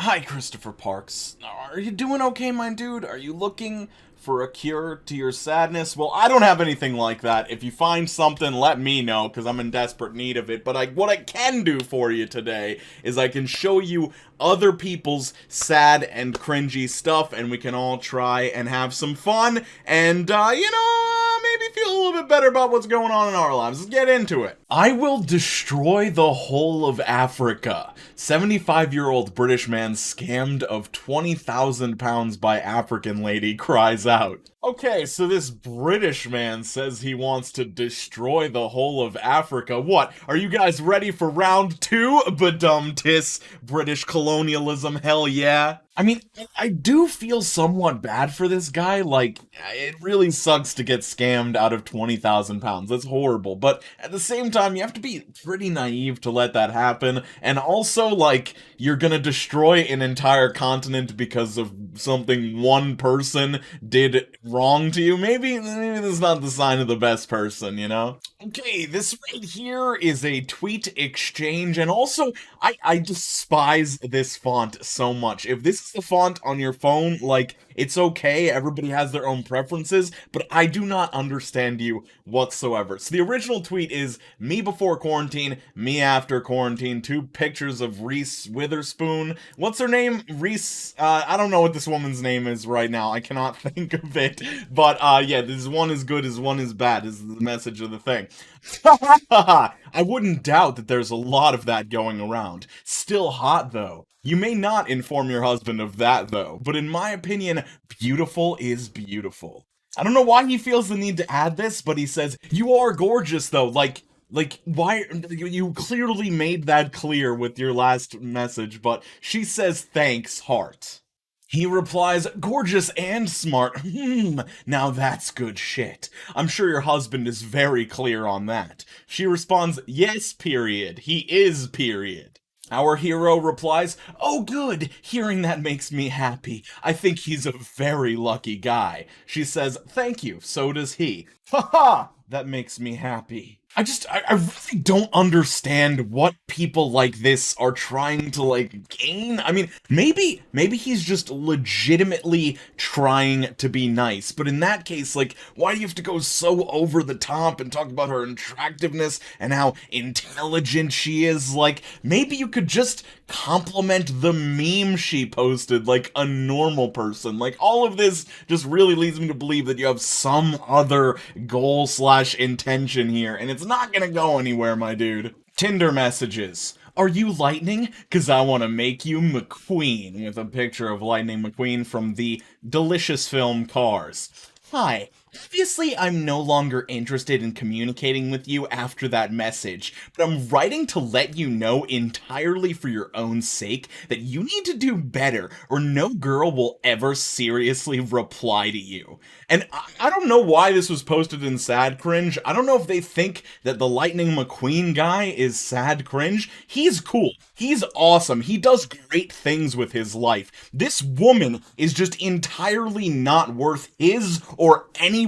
Hi, Christopher Parks. Are you doing okay, my dude? Are you looking for a cure to your sadness? Well, I don't have anything like that. If you find something, let me know, because I'm in desperate need of it. But what I can do for you today is I can show you other people's sad and cringy stuff, and we can all try and have some fun, and, maybe feel a little bit better about what's going on in our lives. Let's get into it. I will destroy the whole of Africa. 75-year-old British man scammed of £20,000 by African lady cries out. Okay, so this British man says he wants to destroy the whole of Africa. What? Are you guys ready for round two? Badum-tis. British colonialism, hell yeah. I mean, I do feel somewhat bad for this guy. Like, it really sucks to get scammed out of £20,000. That's horrible. But at the same time, you have to be pretty naive to let that happen. And also, like, you're gonna destroy an entire continent because of something one person did wrong to you. Maybe this is not the sign of the best person, you know? Okay, this right here is a tweet exchange, and also, I despise this font so much. If this is the font on your phone, like, it's okay, everybody has their own preferences, but I do not understand you whatsoever. So the original tweet is, me before quarantine, me after quarantine, two pictures of Reese Witherspoon. What's her name? Reese, I don't know what this woman's name is right now, I cannot think of it, but, yeah, this one is good, this one is bad, is the message of the thing. I wouldn't doubt that there's a lot of that going around. Still hot, though. You may not inform your husband of that, though, but in my opinion, beautiful is beautiful. I don't know why he feels the need to add this, but he says, you are gorgeous, though, like, why, you clearly made that clear with your last message, but she says, thanks, heart. He replies, gorgeous and smart. Now that's good shit. I'm sure your husband is very clear on that. She responds, yes, period. He is, period. Our hero replies, oh good, hearing that makes me happy. I think he's a very lucky guy. She says, thank you, so does he. Ha, that makes me happy. I really don't understand what people like this are trying to, like, gain. I mean, maybe he's just legitimately trying to be nice, but in that case, like, why do you have to go so over the top and talk about her attractiveness and how intelligent she is? Like, maybe you could just compliment the meme she posted like a normal person. Like, all of this just really leads me to believe that you have some other goal / intention here, and it's not gonna go anywhere, my dude. Tinder messages. Are you Lightning? Cause I wanna make you McQueen, with a picture of Lightning McQueen from the delicious film Cars. Hi. Obviously, I'm no longer interested in communicating with you after that message, but I'm writing to let you know entirely for your own sake that you need to do better, or no girl will ever seriously reply to you. And I don't know why this was posted in Sad Cringe. I don't know if they think that the Lightning McQueen guy is Sad Cringe. He's cool. He's awesome. He does great things with his life. This woman is just entirely not worth his or anyone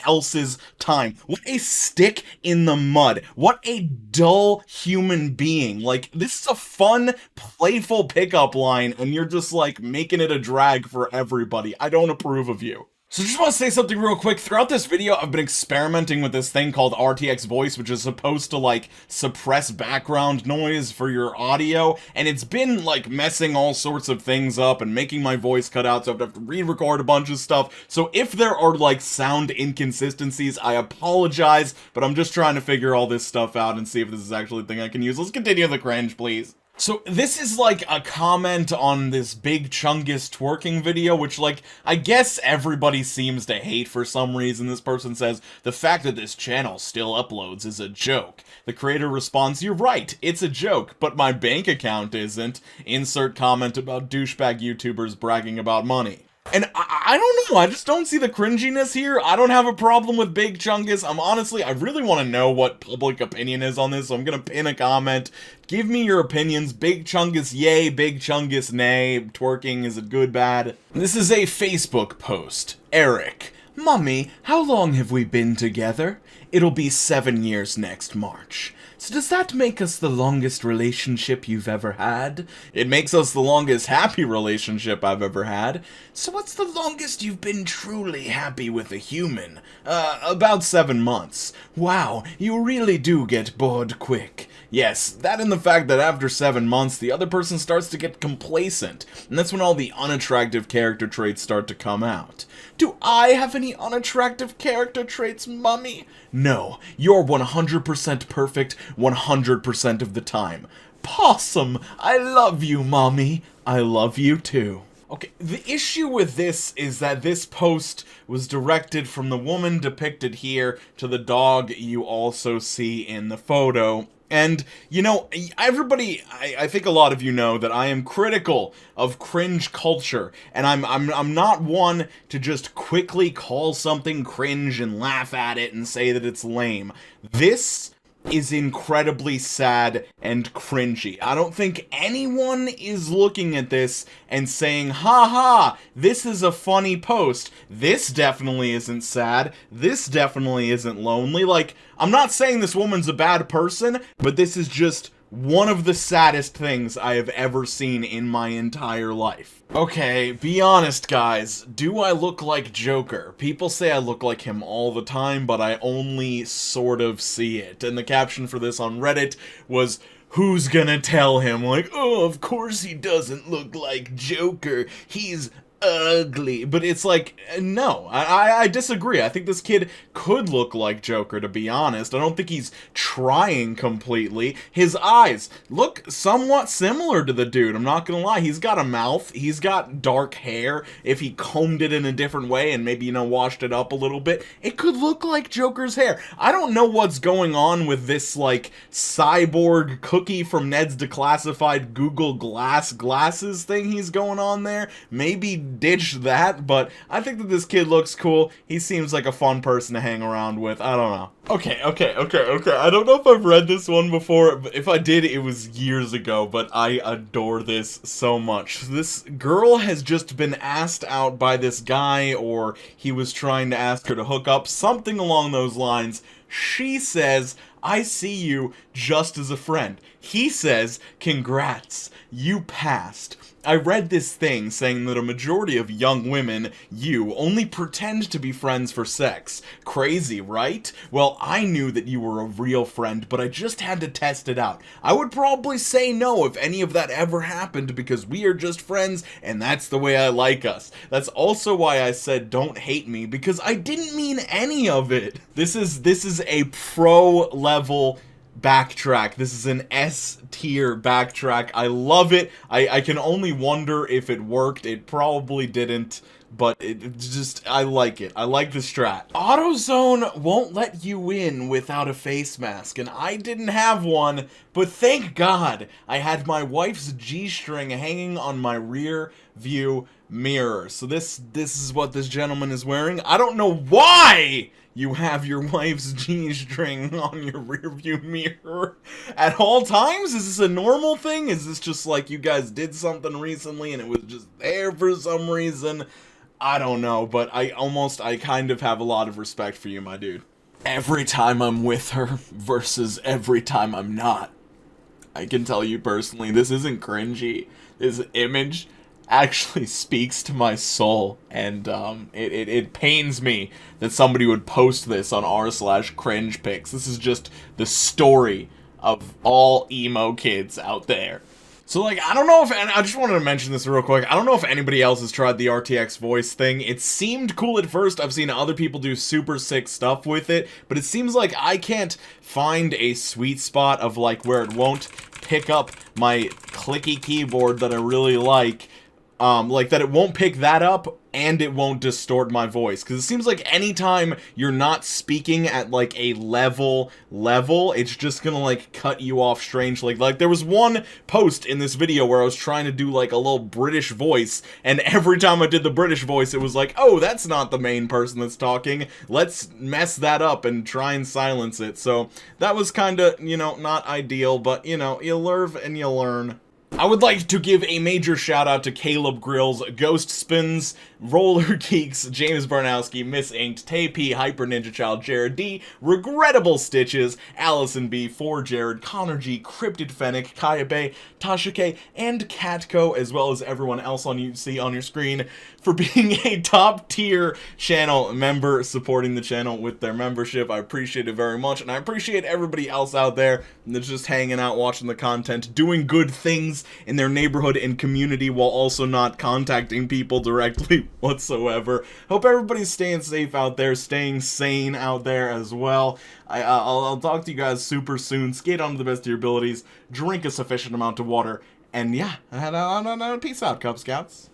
else's time. What a stick in the mud. What a dull human being. Like, this is a fun, playful pickup line, and you're just, like, making it a drag for everybody. I don't approve of you. So just want to say something real quick. Throughout this video, I've been experimenting with this thing called RTX Voice, which is supposed to, like, suppress background noise for your audio, and it's been, like, messing all sorts of things up and making my voice cut out, so I have to re-record a bunch of stuff. So if there are, like, sound inconsistencies, I apologize, but I'm just trying to figure all this stuff out and see if this is actually a thing I can use. Let's continue the cringe, please. So this is like a comment on this Big Chungus twerking video, which, like, I guess everybody seems to hate for some reason. This person says, the fact that this channel still uploads is a joke. The creator responds, you're right, it's a joke, but my bank account isn't. Insert comment about douchebag YouTubers bragging about money. And I don't know, I just don't see the cringiness here. I don't have a problem with Big Chungus. I really want to know what public opinion is on this, so I'm gonna pin a comment. Give me your opinions. Big Chungus yay, Big Chungus nay. Twerking, is it good, bad? This is a Facebook post. Eric. Mummy, how long have we been together? It'll be 7 years next March. So does that make us the longest relationship you've ever had? It makes us the longest happy relationship I've ever had. So what's the longest you've been truly happy with a human? About 7 months. Wow, you really do get bored quick. Yes, that and the fact that after 7 months, the other person starts to get complacent, and that's when all the unattractive character traits start to come out. Do I have any unattractive character traits, Mummy? No, you're 100% perfect 100% of the time. Possum, I love you, Mommy. I love you too. Okay, the issue with this is that this post was directed from the woman depicted here to the dog you also see in the photo. And, you know, everybody, I think a lot of you know that I am critical of cringe culture, and I'm not one to just quickly call something cringe and laugh at it and say that it's lame. This is incredibly sad and cringy. I don't think anyone is looking at this and saying, haha, this is a funny post. This definitely isn't sad. This definitely isn't lonely. Like, I'm not saying this woman's a bad person, but this is just one of the saddest things I have ever seen in my entire life. Okay, be honest, guys. Do I look like Joker? People say I look like him all the time, but I only sort of see it. And the caption for this on Reddit was, "Who's gonna tell him?" Like, oh, of course he doesn't look like Joker. He's ugly. But it's like, no, I disagree. I think this kid could look like Joker, to be honest. I don't think he's trying completely. His eyes look somewhat similar to the dude, I'm not gonna lie. He's got a mouth, he's got dark hair. If he combed it in a different way and maybe, you know, washed it up a little bit, it could look like Joker's hair. I don't know what's going on with this, like, cyborg cookie from Ned's Declassified Google Glass glasses thing he's going on there. Maybe ditch that, but I think that this kid looks cool. He seems like a fun person to hang around with. I don't know. Okay. I don't know if I've read this one before, but if I did, it was years ago, but I adore this so much. This girl has just been asked out by this guy, or he was trying to ask her to hook up, something along those lines. She says, "I see you just as a friend." He says, "Congrats, you passed." I read this thing saying that a majority of young women, only pretend to be friends for sex. Crazy, right? Well, I knew that you were a real friend, but I just had to test it out. I would probably say no if any of that ever happened, because we are just friends, and that's the way I like us. That's also why I said don't hate me, because I didn't mean any of it. This is a pro-level backtrack. This is an S-tier backtrack. I love it. I can only wonder if it worked. It probably didn't, but I like it. I like the strat. AutoZone won't let you in without a face mask, and I didn't have one, but thank God I had my wife's G-string hanging on my rear view mirror. So this is what this gentleman is wearing. I don't know why you have your wife's G-string on your rearview mirror at all times? Is this a normal thing? Is this just like you guys did something recently and it was just there for some reason? I don't know, but I kind of have a lot of respect for you, my dude. Every time I'm with her versus every time I'm not. I can tell you personally, this isn't cringy. This image actually speaks to my soul, and it pains me that somebody would post this on r/cringepics. This is just the story of all emo kids out there. So, like, I don't know if, and I just wanted to mention this real quick, I don't know if anybody else has tried the RTX voice thing. It seemed cool at first. I've seen other people do super sick stuff with it, but it seems like I can't find a sweet spot of, like, where it won't pick up my clicky keyboard that I really like that it won't pick that up and it won't distort my voice. Because it seems like anytime you're not speaking at, like, a level, it's just gonna, like, cut you off strangely. Like, there was one post in this video where I was trying to do, like, a little British voice, and every time I did the British voice, it was like, oh, that's not the main person that's talking. Let's mess that up and try and silence it. So, that was kinda, you know, not ideal, but, you know, you learn and you learn. I would like to give a major shout out to Caleb Grill's Ghost Spins. Roller Geeks, James Barnowski, Miss Inked, Tay P, Hyper Ninja Child, Jared D, Regrettable Stitches, Allison B, 4 Jared, Connor G, Cryptid Fennec, Kaya Bay, Tasha K, and Catco, as well as everyone else you see on your screen, for being a top tier channel member, supporting the channel with their membership. I appreciate it very much, and I appreciate everybody else out there that's just hanging out, watching the content, doing good things in their neighborhood and community while also not contacting people directly whatsoever. Hope everybody's staying safe out there, staying sane out there as well. I'll talk to you guys super soon. Skate on to the best of your abilities, drink a sufficient amount of water, and yeah, peace out, Cub Scouts.